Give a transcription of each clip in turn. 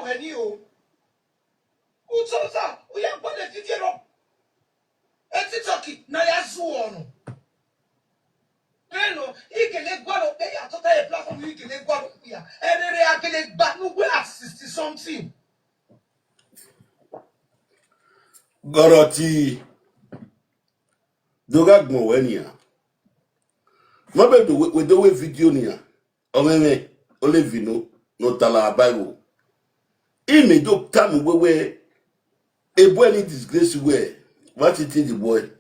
when you. Utoza, we are going to get up. Atiti, na ya zuono. Pero, ikele gwalo be ya tota e platform ikele gwalo ya. Ere akele gba nu we assist something. Goroti. Doga gbon we ni a. Mo be do we do we video ni a. O meme, o le vino no tala Bible. Ime do tam we a boy any disgrace we. What it is the boy?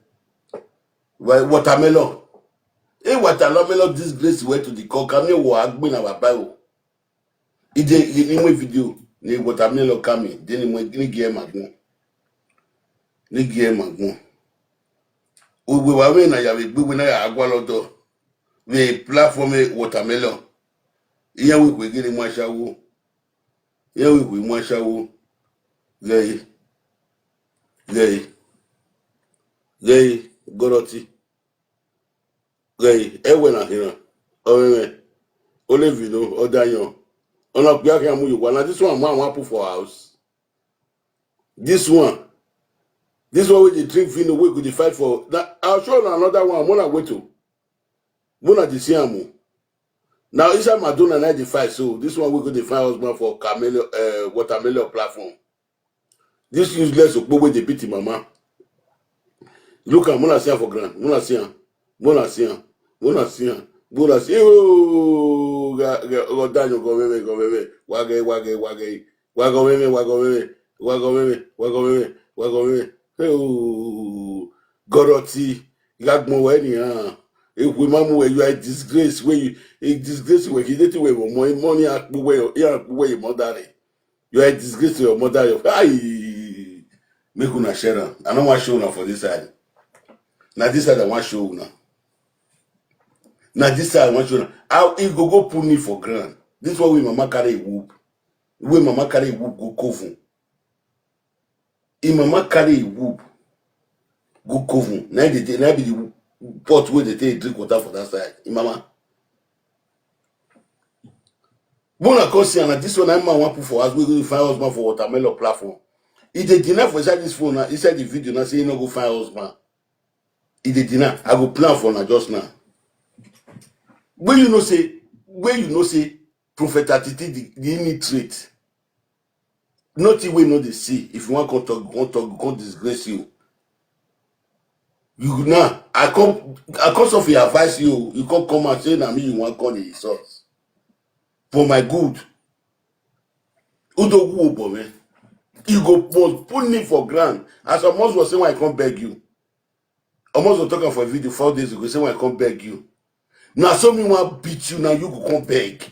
Why watermelon? Watermelon disgrace we to the cock. Can you walk in our Bible? Ide in video ni watermelon coming. Then ni game magno. Ni game magno. We were when I have a big winner agwalodo. We platform watermelon. Here we get in one shower. Here we one shower. Gay. Goroti. Gay. Ewena here. Oh, Olevino, Odayon. On a piaka mu you. This one want put for house. This one with the drink vino we could fight for. Now I'll show you another one. Mona wait to. Mona the siamu. Now inside Madonna 95, so this one we could define husband for watermelon platform. This useless of boy they beat him mama. Look at Mona for grand. Mona sian. Oh, Daniel go away. Wagome. Oh, Goroti. Gagmo weni if we mamu where you are disgrace where you disgrace where you did with money at where your mother. You are disgrace to your mother. Aye, make una share. I don't want show now for this side. Now this side I want show now. Now this side I want show now. How it go put me for grand. This one we mama carry a whoop. We mama carry a whoop go coven. If mama carry a whoop go coven. Now be the pot where they take drink water for that side. Mama. Bona cause and this one I'm want put for us. We go find husband for watermelon platform. If they deny for inside this phone now, inside the video now say you no go find husband. If they deny, I go plan for now just now. When you know say Prophet Atiti the illiterate. Nothing we know they see. If you want to talk, disgrace you. You now, I come of your advice you can't come and say, me you want to call the source. For my good. Udo go man. You go put me for grand. As almost was saying when I come beg you. Almost was talking for a video 4 days ago, saying when I come beg you. Now somebody want to beat you, now you go come beg.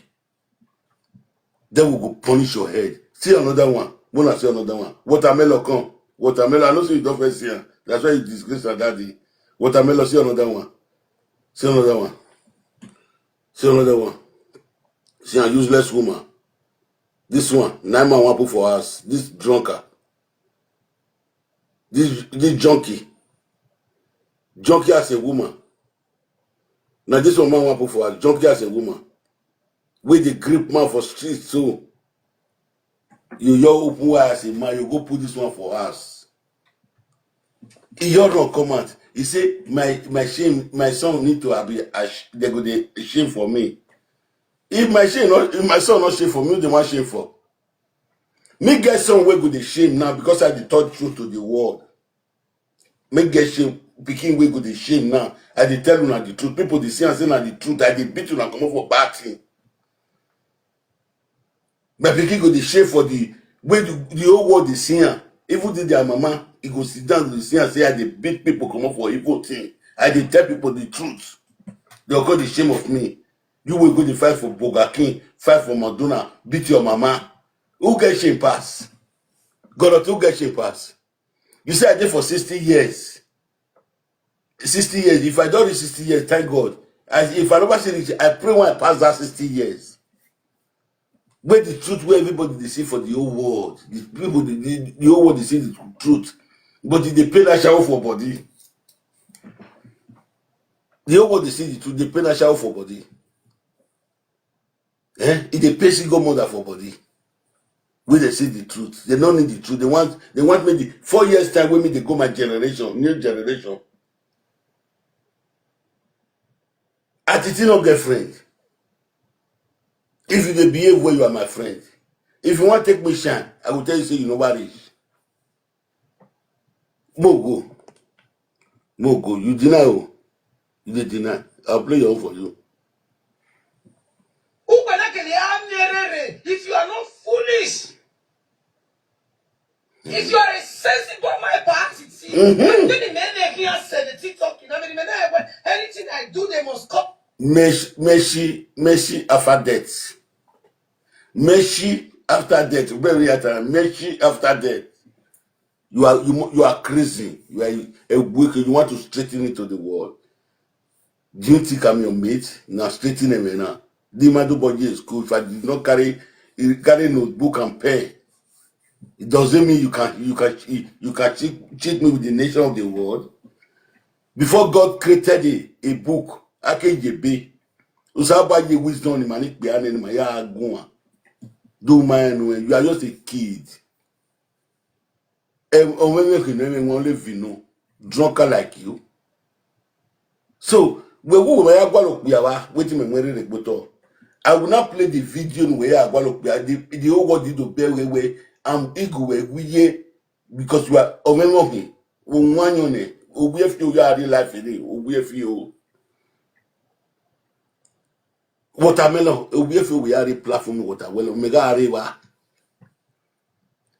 Then we go punish your head. See another one. Wanna see another one. Watermelon come. Watermelon, I know say you don't first see her. That's why you disgrace her daddy. Watermelon, see another one. See another one. See a useless woman. This one, 9 man want put for us. This drunker. This junkie. Junkie as a woman. Now this one man want put for us. Junkie as a woman. With the grip man for street too. You open wire as a man, you go put this one for us. He don't come out. He say my shame, my son need to be they go the shame for me. If my son not shame for me, they want shame for. Me get son where go the shame now because I the taught truth to the world. Me get shame, picking where go the shame now. I dey tell you now the truth. People they say and say now the truth. I dey beat you and come up for bad thing. My pikin go the shame for the way the whole world is seeing. Even did their mama, he go sit down to see and say I dey beat people come up for evil thing. I dey tell people the truth. They will call the shame of me. You will go to fight for Burger King, fight for Madonna, beat your mama. Who get shame pass? God, who get shame pass? You say I did for 60 years. 60 years. If I don't reach 60 years, thank God. If I never see it, I pray when I pass that 60 years. Where the truth, where everybody they see for the whole world. The people, the whole world they see the truth. But if they pay that shower for body. The whole world they see the truth, they pay that shower for body. If they pay single mother for body. Where they say the truth. They don't need the truth. They want me the 4 years time when me they go my generation, new generation. Atiti no get friend. If you dey behave where you are my friend. If you want to take me shine, I will tell you say you know what it is. Mogo. You deny. You dey deny. I'll play your own for you. If you are not foolish, if you are a sensible my party, anything I do, they must come. Mercy after death. Mercy after death. Very mercy after death. You are crazy. You are a wicked. You want to straighten it to the world. Do you think I'm your mate? Now straighten him now. The Madu body is cool. If I did not carry notebook and pen, it doesn't mean you can cheat me with the nation of the world. Before God created a book, I can be. Usaba ye wisdom in manik behind in my yagua. Do mine when you are just a kid. And when you can only vino, drunker like you. So we will waiting me wearing the bottle. I will not play the video where I want to the whole world did to bear away. I'm eager because you are me. One unit. We have to real life in it. We have you. Watermelon. We have we are a platform watermelon. Mega arriva.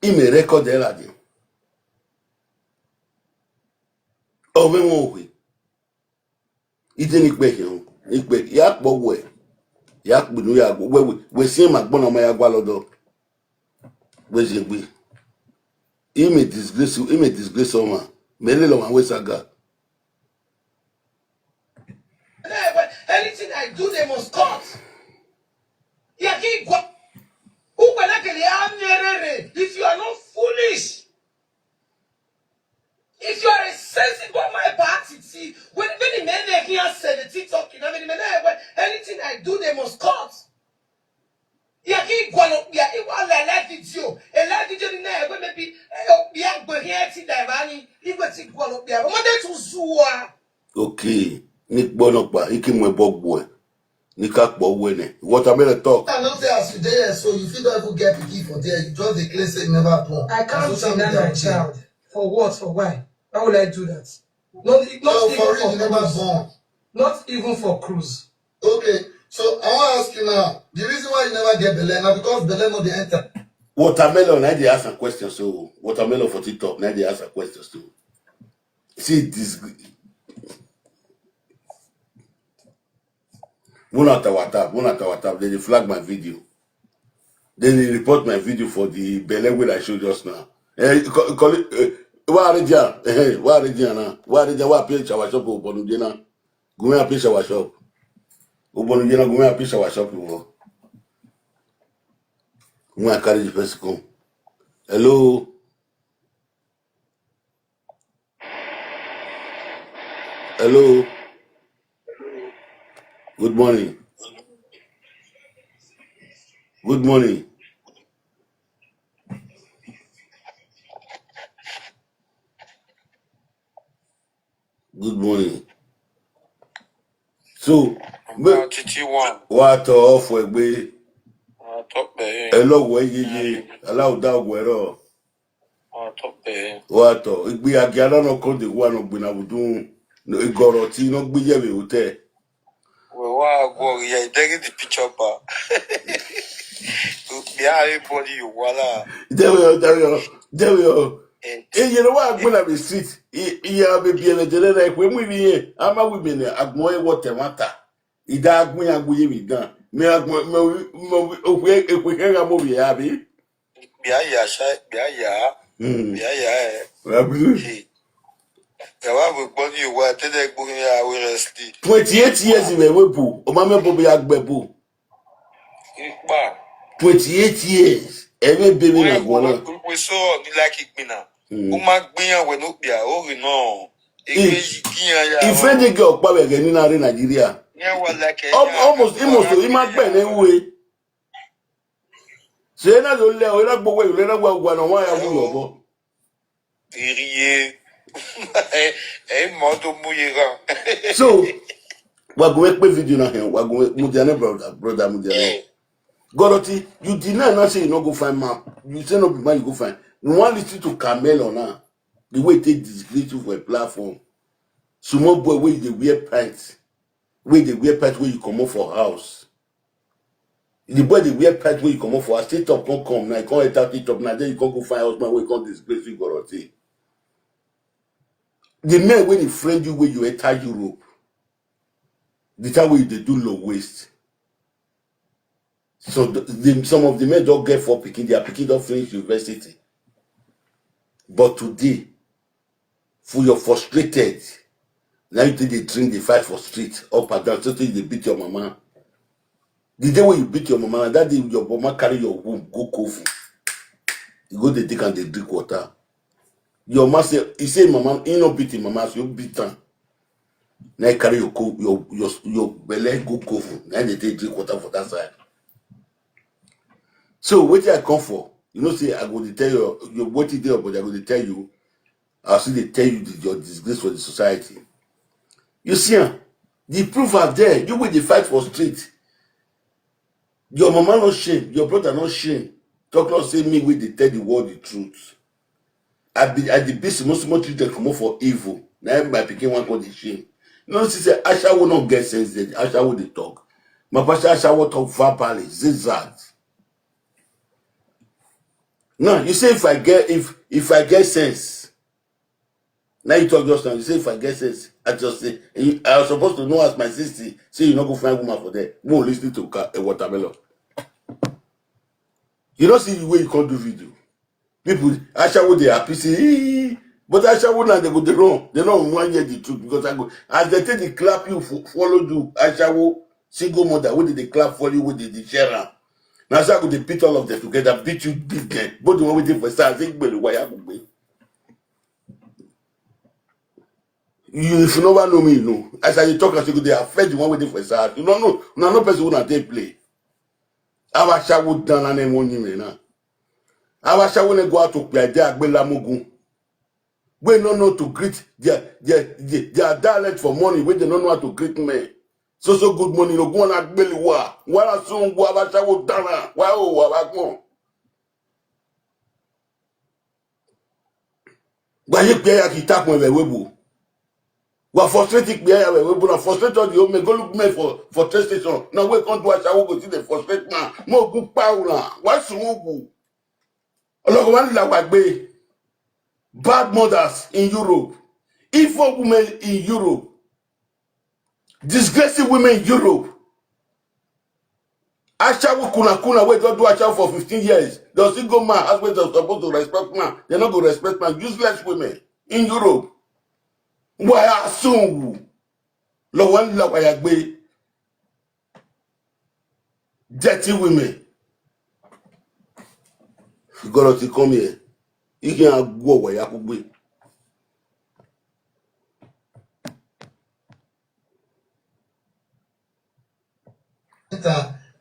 Il me record de la. Omenwe. Ite ni pe yan. Ipe yak bo we. Yak binu ya go. We see magbon ọmọ ya gwa lodo. We je gbe. He may disgrace someone. Many long and saga. Anything I do, they must cut. If you are not foolish, if you are a sensible my party, see, when the men here said the TikTok, anything I do, they must cut. Okay. Nick Bonokba, Ikimwe Bogboy. Nikakbo Wene. Watermelon talk. I don't say as you there, so you feel don't even get the key for there. You just the clay say never born. I can't deny my child. For what? For why? Why would I do that? Not even for real, you never born. Not even for cruise. Okay. So I want to ask you now, the reason why you never get Belen now because Belen no dey enter. Watermelon, now they ask a question, so watermelon for TikTok, now they ask a question, so see this. One at our tap, then they flag my video. Then they report my video for the Belen where I showed just now. Call it, why are they now? Why are they now? Why are they why pay our shop open now? Go and pay our shop. Open go and pay our shop. Go and carry the person come. Hello. Hello. Good morning. Good morning. Good morning. So, what off we hello ye allow that wero what igbe agiara no ko de wa no gbina budun igoro ti no gbe ye we hotel we wa go ya take the picture ba be everybody you wala there we you know what gbina be street iya be bi ele jere na ekwe mu bi ye ama we be ne agbon e water matter ida agbon agboye mi gan me agbon mo ekwe ga mo bi ya bi ya we body you wa te de gbon ya we rest 28 years we webu o ma me bo bi agbebu ipa 28 years every baby na go na we so ni like ikpina o ma gbiyan we no bia o ri no igbe kiyan ya if any girl pa we ni na Nigeria almost he ma gbe na we C'est na do le o na gbogbo ile na gwa na wa ya wo yobo. Iriye. Moto muyega. So, wa go make video na here. Wa go Mudiane brother Mudiane. Goroti, you deny not say you no go find man. You say no be man you go find. You want listen to Camelo now. The way they disgrace you for a platform. Small boy where they wear pants. Where they wear pants where you come out for house. The boy they wear pants where you come out for house. State up can't come now. You can't enter it up now. Then you can't go find husband where you can't disgrace you Goroti. The men when they friend you where you enter Europe. The time where they do low waste. So some of the men don't get for picking. They are picking up finish university. But today, for you're frustrated. Now you think they drink, they fight for street, up and down, so they beat your mama. The day when you beat your mama, that day your mama carry your womb, go Kofu. You go they take and they drink water. Your mama say, he say mama, he not beat him, mama, so you beat her. Now you carry your belly, go Kofu. Now they take drink water for that side. So what I come for? You know, say I go to tell you what you do, but I go to tell you, I'll see they tell you your disgrace for the society. You see, the proof are there. You will the fight for street. Your mama not shame. Your brother not shame. Talk not say me with the tell the world the truth. I the best most children come out for evil. Now my picking one called the shame. You know, she said Asha will not get sense. Then Asha will they talk. My pastor Asha will talk verbally, zigzag. Now you say if I get sense. Now you talk just now. You say if I get sense, I just say I was supposed to know as my sister. Say you not go find woman for there. More listening to a watermelon. You don't see the way you can't do video. People Asha would they happy say, but Asha would not they go the wrong. They don't want to hear the truth because I go as they take the clap you follow you. Asha will single mother. What did they clap for you? What did they share? Now Asha go they beat all of them together, beat you big them. Both the one waiting for stars. Think the wire go be. You if you never know me, you know. As I talk, as you go, they affect the one waiting for stars. You don't know. No person will not take play. Asha would down and then one year now. Asha will go out to play. They are Belamugu. We don't know to greet their dialect for money. We don't know how to greet men. So good money. No go on at belly wa. Wala soon go Asha would down. Wow, wabakmo. But you pay a kitak when they webu. We are frustrated. We are frustrated. You may go look me for train station. Now we can't do Asha will go see the frustrated man. More good power. What's wrong? Bad mothers in Europe, evil women in Europe, disgracing women in Europe. Ashawo kuna we don't do Ashawo for 15 years. They'll still go mad. As well they're supposed to respect man. They're not going to respect man. Useless women in Europe. Why are so? Lowan la wayagbe. Dirty women. You got to come here. You can't go where you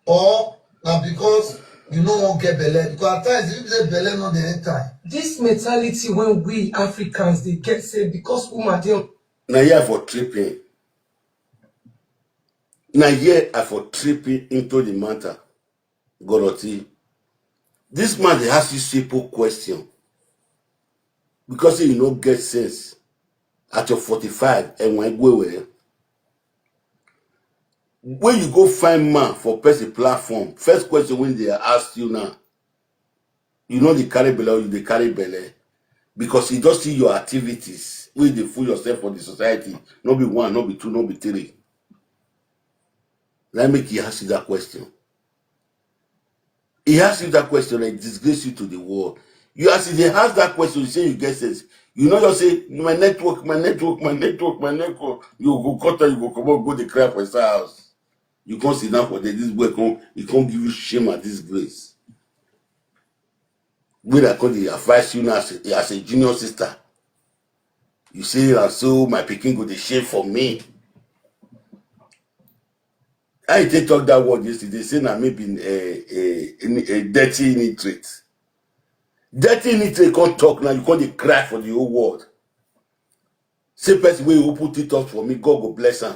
or now because you no wan get belle because at times if you say belle no dey enter. This mentality when we Africans they get say because woman dey. Na here for tripping. Na here I for tripping into the matter. Goroti. This man they ask you simple question. Because you no get sense at your 45 and when go away. When you go find man for person platform, first question when they ask you now, you know they carry below you, they carry belly. Because you just see your activities, when they fool yourself for the society, not be one, not be two, not be three. Let me ask you that question. He asks you that question and disgrace you to the world. You ask if they ask that question, you say you get sense. You know you say, my network. You go cut you go come up, go the cry for his house. You can't sit down for this boy, he can't give you shame and disgrace. When I call the advise you now as a junior sister, you say, and so my picking go the shame for me. I take talk that word yesterday, saying that maybe a dirty nitrate. Dirty nitrate can't talk now, you can't cry for the whole world. Say person will put it up for me, God go bless him.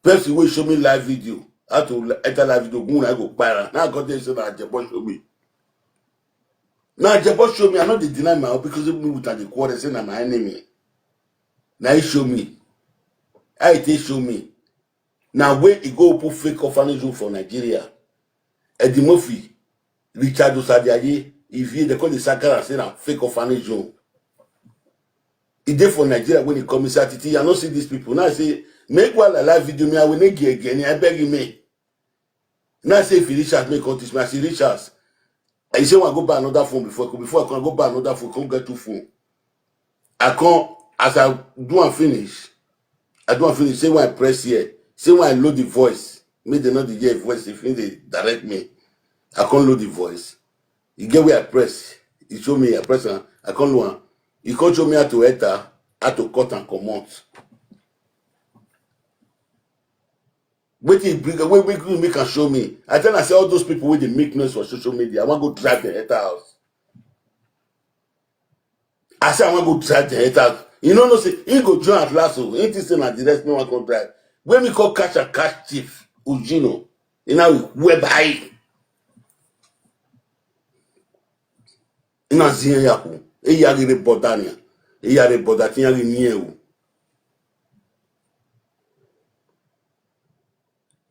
Person will show me live video. How to enter live video, I go para. Now God they say that Jebo show me. Now Jebo show me, I not deny my own because of me with the quarter saying I'm my enemy. Now he show me. I take show me. Now where he go put fake orphanage home for Nigeria. Eddie Murphy, Richard Osadiaye, if they call the Sakara saying I'm fake orphanage home. He did for Nigeria when he comes to Atiti. I don't see these people. Now I say, make one live video me, I will make it again. I beg you me. Now I say if Richard make all this, I say Richard. I say I go buy another phone before I can go buy another phone, can't get two phone. I can't, as I do and finish. Say when I press here, say when I load the voice, make them not the hear voice, if they direct me. I can't load the voice. You get where I press. You show me I press and I can't load. You can't show me how to enter, how to cut and come out. Wait till we make and show me. I tell I say all those people with the make noise for social media, I want to go drive the enter house. I say I want to go drive the enter house. You know, no say he go join at last. Ain't this thing at the rest no one can drive. When we call catch and catch chief, Ujino, you know, whereby ina ziyan yaku. E yari re bodania. E yari bodati yari niye.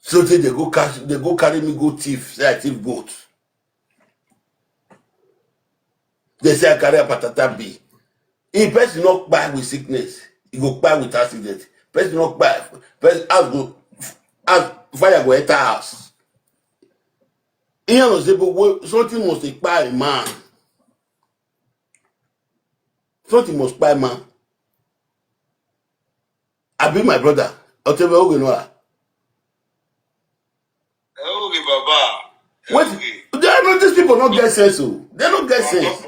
So they go carry me go thief. Say I thief goat. They say I carry a patata bee. If person not buy with sickness, he go buy with accident. Person not buy, person as fire go enter house. He no say but something must buy a man. Something must buy man. I be my brother. I'll tell you what you know. Okay, Baba. What? They are not, these people not get sense. They don't get sense.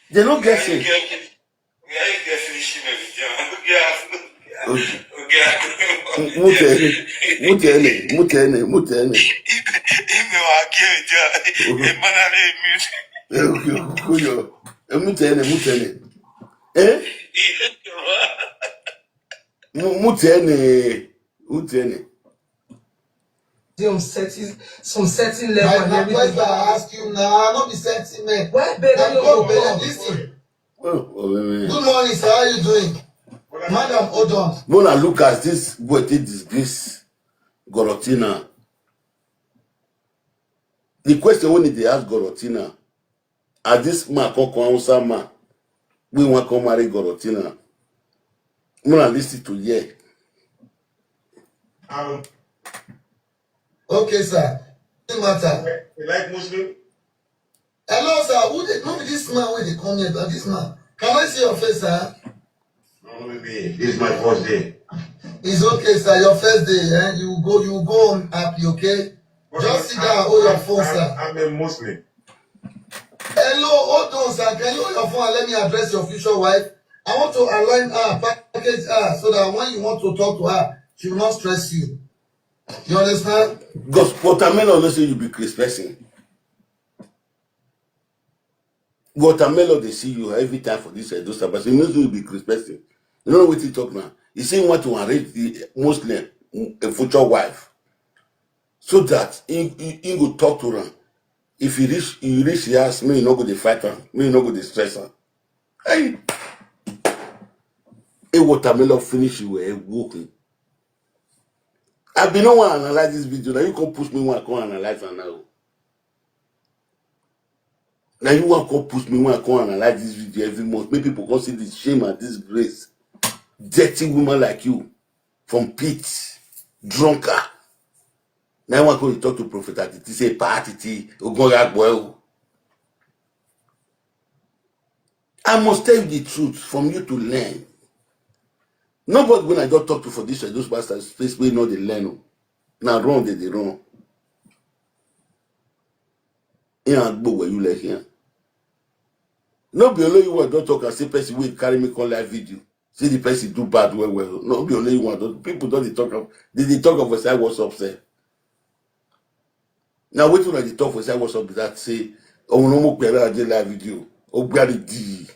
They don't get sense. Mutene. Eh? Mutene. Some setting level. My question I ask you now, not be sentiment. Why better go listen. Good morning, sir. How are you doing? Madam, hold on. Mona look at this boy take disgrace Gorotina. The question when they ask Gorotina, are this man come man? We want to marry Gorotina. Mona listen to ye. Okay, sir. No matter. You like Muslim? Hello, sir. Who did not be this man when they come here? But this man. Can I see your face, sir? No, maybe this is my first day. It's okay, sir. Your first day, eh? You go home happy, okay? But just sit down, hold your phone, sir. I'm a Muslim. Hello, hold on, sir. Can you hold your phone and let me address your future wife? I want to align her, package her, so that when you want to talk to her, she will not stress you. You understand? Because watermelon don't say you be Chris person. Watermelon they see you every time for this those type of thing. You know you be Chris person. You know what he talk now? He say he want to arrange the Muslim a future wife, so that he go talk to her. If he reach the house, me no go to fight her, me no go to stress her. Hey, a watermelon finish you a walking. I be no one analyze this video. Now you can push me when I come analyze her now. Now you want to push me when I come analyze this video every month. Make people can see the shame and disgrace. Dirty woman like you, from pit, drunker. Now I want to talk to Prophet Atiti, say Atiti, Ogonra. I must tell you the truth from you to learn. Nobody when I don't talk to for this those bastards, space we know they learn. Now wrong they wrong. Here go where you like here. No be only you don't talk and say person will carry me on live video. See the person do bad well. No be only one. Those people don't talk of they talk of us what's up say. Now wait till they talk for say what's up that say oh no more live video. Oh D.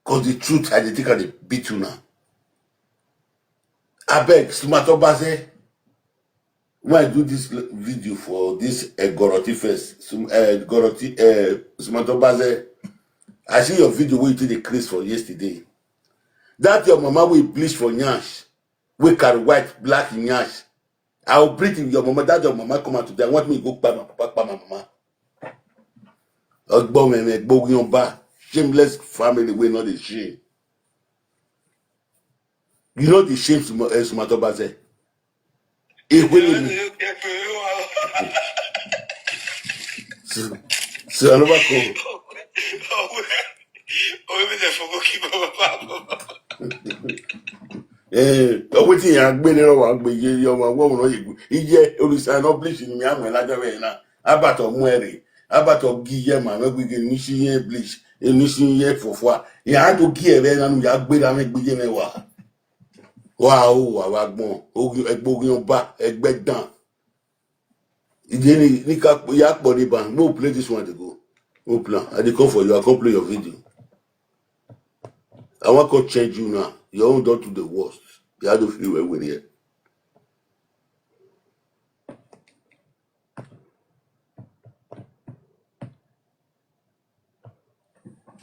Cause the truth I think I beat you now. I beg Sumato Baze. When I do this video for this Goroti first, Goroti Sumato Baze, I see your video where you did the crease for yesterday. That your mama will bleach for nyash. We carry white, black nyash. I will breathe in your mama. That your mama come out today. I want me to go by my papa, my mama. Shameless family, we know the shame. You know the shame Sumato Baze. So I never call. Wetin ya gbe ni ro agbe ye yo ma wo no yigu ije olisa no bleach ni mi amwe la jawe na abato mu ere abato gi ye ma me gbe ni si ye bleach ni si ye fofo ya do gi ere na nu ya gbe la me gbe je me wa wa gbon ogun egbogun ba egbe dan ide ni ka ya po ni ban no play this one to go no plan I dey come for you I come play your video I want to change you now. Your own don't do the worst. You have to feel well with it.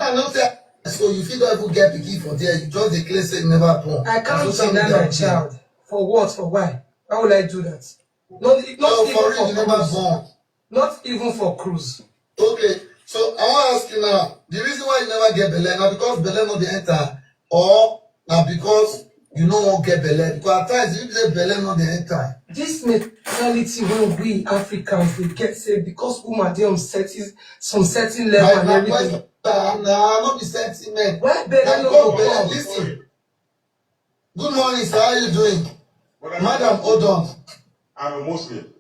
I know that. So you feel don't even get the key for there. You just declare say you never born. I can't deny my child. For what? For why? Why would I do that? Not even for real, you never cruise. born. Not even for cruise. Okay. So I want to ask you now. The reason why you never get belle now because belle not the enter. Or now because you don't want to get belle because at times if you say belle not the enter. This mentality when we Africans we get say because woman they on some certain level and everything. Nah, not be sentiment. Why belle no go? Listen. Good morning, sir. How are you doing? Madam, hold on. I'm a Muslim.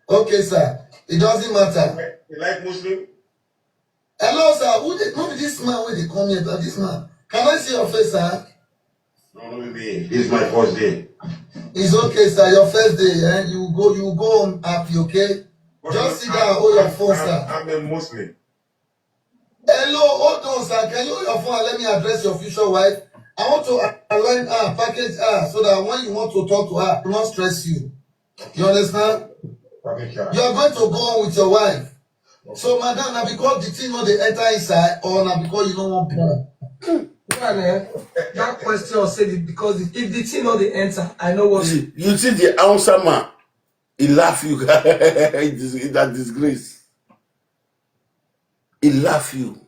Okay, sir. It doesn't matter. You like Muslim? Hello, sir. Who be this man when they come here? This man. Can I see your face, sir? No, no, baby. This is my first day. It's okay, sir. Your first day, eh? You go home happy, okay? But just sit down and hold your phone, sir. I'm a Muslim. Hello, hold on, sir. Can you hold your phone and let me address your future wife? I want to align her, package her, so that when you want to talk to her, do not stress you. You understand? You are going to go on with your wife. So, madam, now because the thing not they enter inside, or now because you don't want porn. That question said it because if the thing not they enter, I know what. You see the answer man, he laugh you. That disgrace. He laugh you.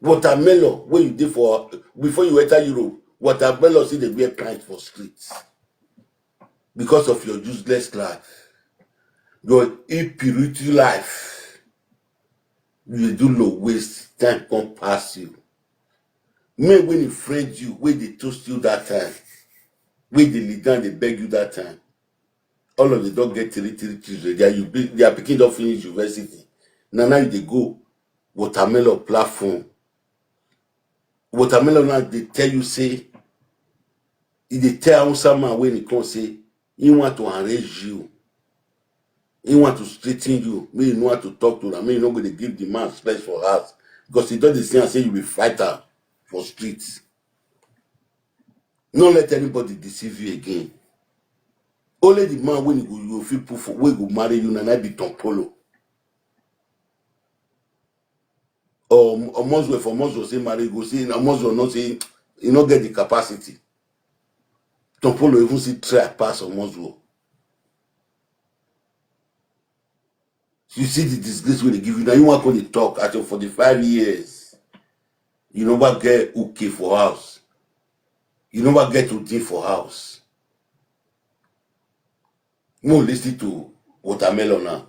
Watermelon, when you did for before you enter Europe, watermelon see they wear pants for streets because of your useless life, your impurity life. You do low waste, time come pass you. Me when he friend you, when they toast you that time, when they lead down, they beg you that time. All of them don't get 3 children. They are picking up finish university. Now they go watermelon platform. Watermelon now they tell you say, if they tell someone when he come say, he want to arrange you. He want to straighten you. Me, you know how to talk to them. Me, you know going to give the man space for us. Because he does the same and say you will fight her for streets. Don't let anybody deceive you again. Only the man when you feel proof for when go marry you and I be Tom Polo. Or Moswe for Moswe say marry go say Moswe not say you not get the capacity. Tom Polo even see try pass on Moswe. You see the disgrace when they give you now. You want to talk at your 45 years. You never get okay for house. You never get to day for house. More listen to watermelon now.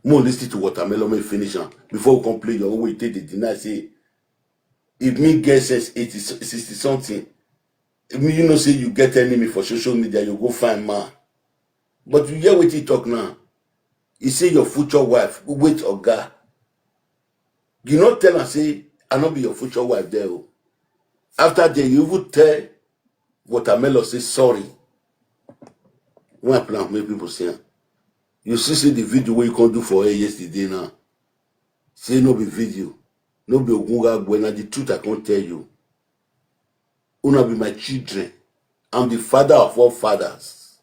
More listen to watermelon may finish now. Before we complete your own way, take the dinner. Say, if me get says 80, 60 something, if me you know say you get enemy for social media, you go find man. But you hear what he talk now. He say your future wife, wait or God. You not tell her say, I not be your future wife there. Oh. After that, you would tell Watermelon say sorry. When I plan make people say, you see the video where you can do for her yesterday now. Say no be video, no be Ogunga Buena. The truth I can't tell you. Una be my children. I'm the father of all fathers.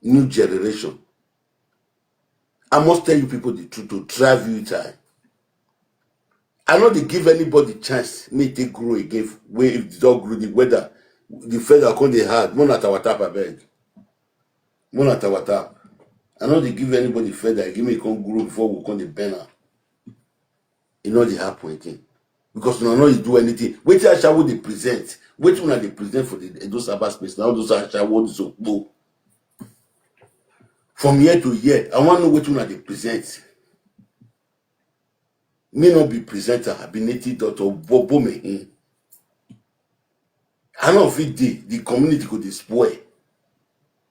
New generation. I must tell you people the truth to drive you time. I know they give anybody chance. May they grow again. Where if the dog grow, the weather, the feather come they hard. Mon at our tap, I beg. Mon at our tap. I know they give anybody feather. Give me come grow before we come the banner. You know they happen again. Because you know you do anything. Wait till I shall they present. Wait till they present for those Sabbath space. Now those are shall so go. From year to year, I want to know what they present. Me not be presenter, I be native daughter Bobo me. I know if it the community could spoil.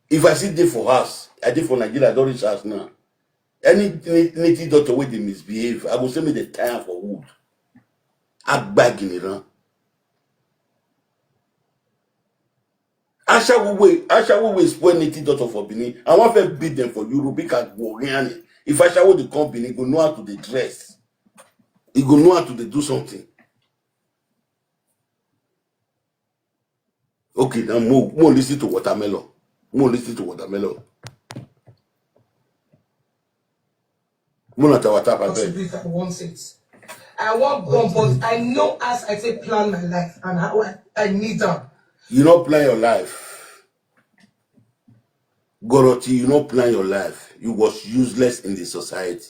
If I see day for us, I did for Nigeria, I don't reach us now. Any native daughter where they misbehave, I will send me the time for wood. I bag in Iran. I shall we spoil native daughter for Benin. I want to beat them for Europe because if I shall the company, go know how to the dress. He go know how to do something. Okay, now more listen to Watermelon. More listen to Watermelon. More not our tap. I want it. I want bomb, but I know as I say plan my life and how I need them. You don't plan your life. Goroti, you don't plan your life. You was useless in the society.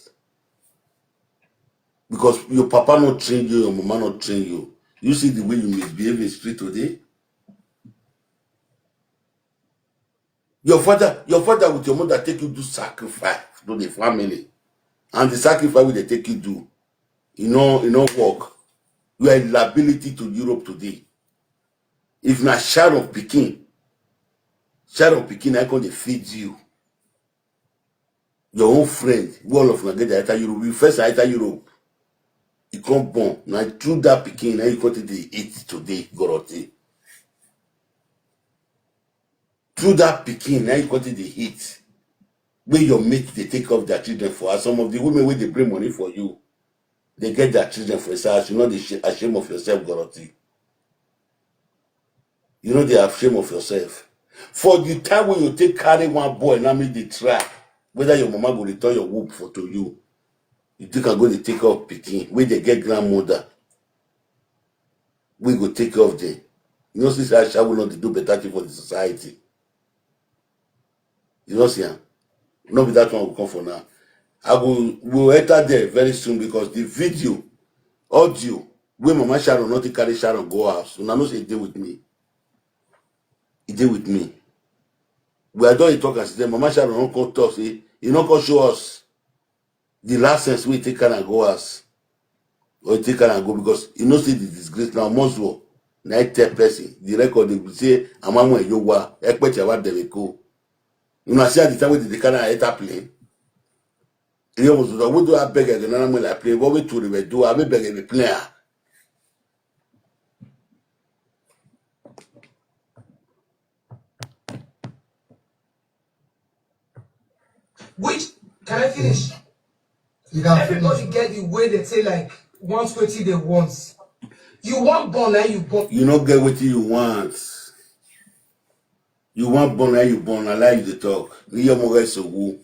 Because your papa not train you, your mama not train you. You see the way you misbehave in the street today? Your father with your mother take you do sacrifice to the family. And the sacrifice will they take you do. You know work. You are a liability to Europe today. If not shadow of Pekin, I can feed you. Your own friend, all of them get the Europe. You first enter Europe. You come born. Now through that Pekin, now you got to eat today, Goroti. Through that Pekin, now you got to eat. Where your mates they take off their children for us. Some of the women where they bring money for you, they get their children for yourself. You know they ashamed of yourself, Goroti. You know they are ashamed of yourself. For the time when you take carry one boy, now make the try. Whether your mama will return your whoop for to you. You think I'm going to take off Pekin. Where they get grandmother. We go take off them. You know, since I shall not do better thing for the society. You know, see, not be that one will come for now. We'll enter there very soon because the video, audio, where Mama Sharon not to carry Sharon go out. So now no say he did with me. He did with me. We are done talk as them. Mama Sharon not come talk. Say, he not come show us the license we take her and go us. Or take her and go because you know see the disgrace now Moswo. Now tell person. The record they will say Amamu and Yowa. Ekpete about them go. You know see at the time when they can enter plane. You know we do I beg again and I'm like play. What we do I beg a player. Which can I finish? Everybody get the way they say like 120 they want. You want born now you born. You don't get what you want. You want born now you born. I like you to talk. You more so who.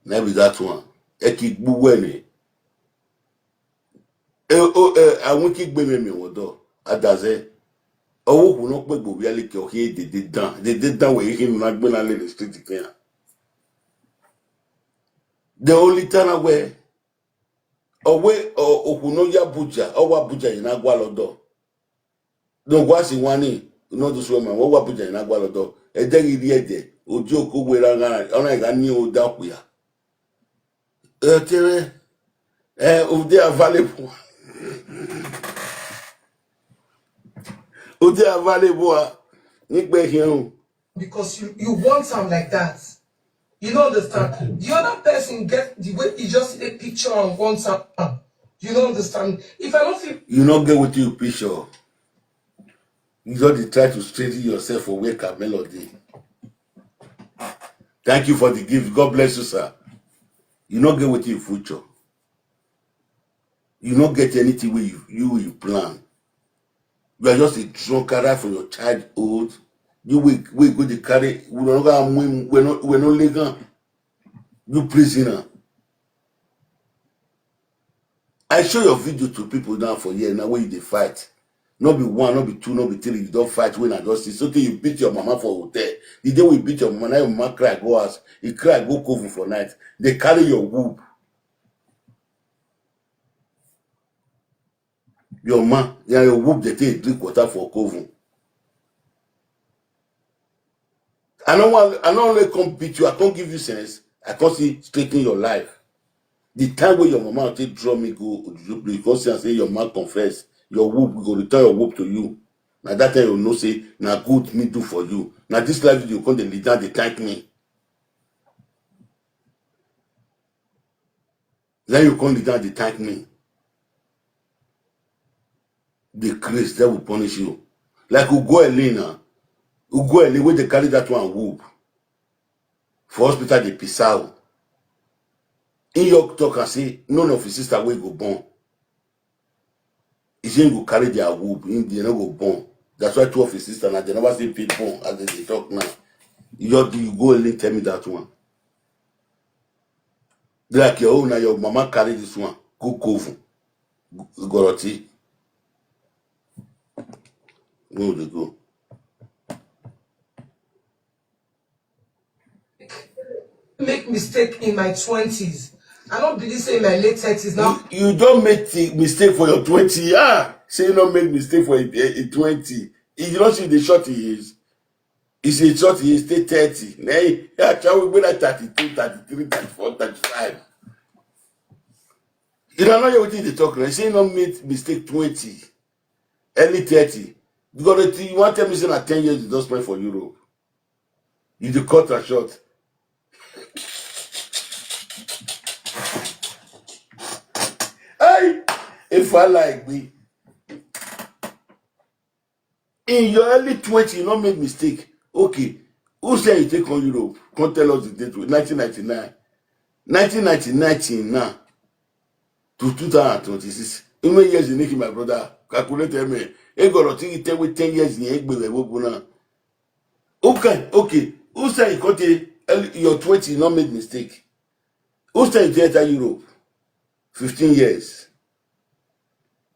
Maybe that one. Eki buwene. I won't keep bringing me wodo. Adaze. Oh, who not be reality okay? They did down. They did down where him not been on the street again. The only time where away or Okunoya Buja or Wabuja in Agualodo. Don't watch in one you know this woman, what Wabuja in Agualodo. A day de Ojoko where I got new Dapuya. Of they are valuable. Of they are valuable. Nick back here. Because you want something like that. You don't understand. The other person get the way he just see a picture and wants something. You don't understand. If I don't feel you not get with you picture. You just try to straighten yourself for wake up melody. Thank you for the gift. God bless you, sir. You not get with your future. You not get anything where you plan. You are just a drunkard from your childhood. You will go to carry. We're not legal. You prisoner. I show your video to people now for years now when they fight. Not be one, not be two, not be three. You don't fight when I just see. So you beat your mama for hotel. The day we beat your mama, now your mama cry, go house. He cry, go cover for night. They carry your whoop. Your man, yeah, your whoop, they take drink water for cover. I don't only come beat you, I can't give you sense. I can't see straighten your life. The time when your mama take draw me go, because say your man confess, your whoop, we go return your whoop to you. Now that time you know say, now good me do for you. Now this life you come the leader, they thank me. Then you come leader, they thank me. The grace that will punish you. Like Ugo Elena, where they carry that one whoop. For hospital, they piss out. In your talk and say, none of his sister will go born. He say go carry their whoop, they not go born. That's why two of his sisters now they never see people born as they talk now. You go and tell me that one. They like your own now, your mama carry this one. Go cover. Goroti. Where would they go? make mistake in my 20s. I don't believe say in my late 30s now. You don't make mistake for your 20. Yeah. Say you don't make mistake for a 20. You don't see the short he is. He's a short he is, stay 30. Hey, yeah, try we go like 32, 33, 34, 35. You don't know what they talk about. Say you don't make mistake 20. Early 30. Because you want to tell me say that 10 years you don't spend for Europe. You do cut and short. Hey, if I like me, in your early 20s, you don't make mistake. Okay, who said you take on Europe? Can't tell us the date. 1999. 1999 now to 2026. How many years you make my brother? Calculate me. You got to think with 10 years in Egbe. Okay. Who said you got your 20 you not make mistake? Who said you enter Europe? 15 years.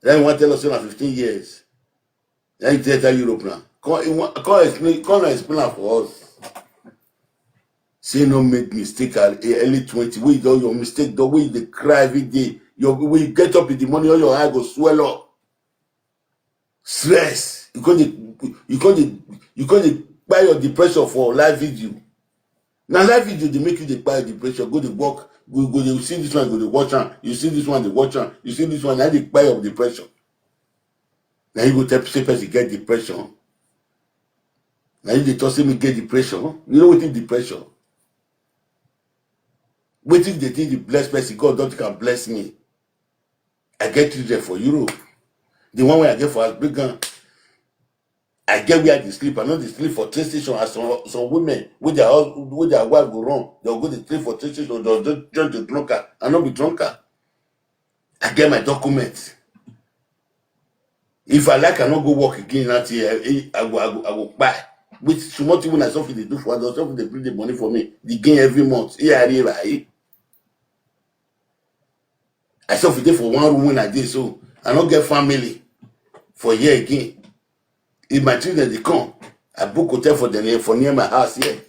Then you want to tell us about 15 years. Then you enter Europe now. Come explain for us. Say no make mistake at early 20. Where you do your mistake, the way you cry every day. When you get up in the morning, all your eye go swell up. Stress. You can't buy your depression for live video. Now live video they make you buy depression. Go to work. Go you see this one, go to watch on. You see this one, they watch on. You see this one, now they buy your depression. Now you go tell person get depression. Now you they talk say me get depression. You know what is depression? Waiting they think the blessed person, God don't can bless me. I get children for Europe. The one where I get for us big gun. I get where they sleep. I know they sleep for train station as some women with their wife go wrong. They'll go to sleep for train station, they'll join the drunker. I not be drunker. I get my documents. If I like, I not go work again that year. I go buy. With small thing when I something they do for others, something they bring the money for me. They gain every month. I suffer there for one room when I did so. I don't get family for a year again. If my children they come, I book hotel for them for near my house here.